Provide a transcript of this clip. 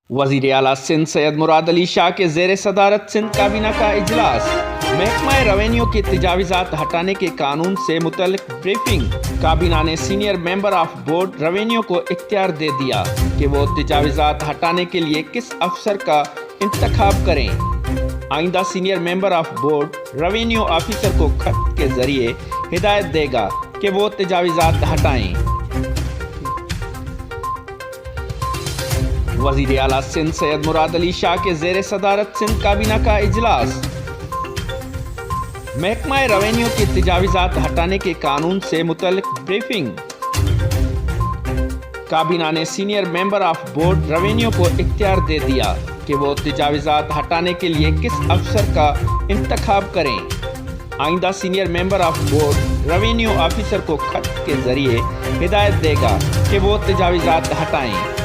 वज़ीर आला सिंध सैयद मुराद अली शाह के ज़ेर सदारत सिंध काबीना का इजलास। महकमा रेवेन्यू के तजावीज़ात हटाने के कानून से मुतल्लिक ब्रीफिंग। काबीना ने senior member of board revenue को इख्तियार दे दिया कि वो तजावीज़ात हटाने के लिए किस अफसर का इंतखाब करें। आइंदा senior member of board revenue officer को खत के ज़रिए हिदायत देगा कि वो तजावीज़ात हटाएं। वज़ीर आला सिंध सैयद मुराद अली शाह के ज़ेर सदारत सिंध काबीना का इजलास। महकमा रेवेन्यू के तजावीज़ात हटाने के कानून से मुतल्लिक ब्रीफिंग। काबीना ने senior member of board revenue को इख्तियार दे दिया कि वो तजावीज़ात हटाने के लिए किस अफसर का इंतखाब करें। आइंदा senior member of board revenue officer को खत के ज़रिए हिदायत देगा कि वो तजावीज़ात हटाएं।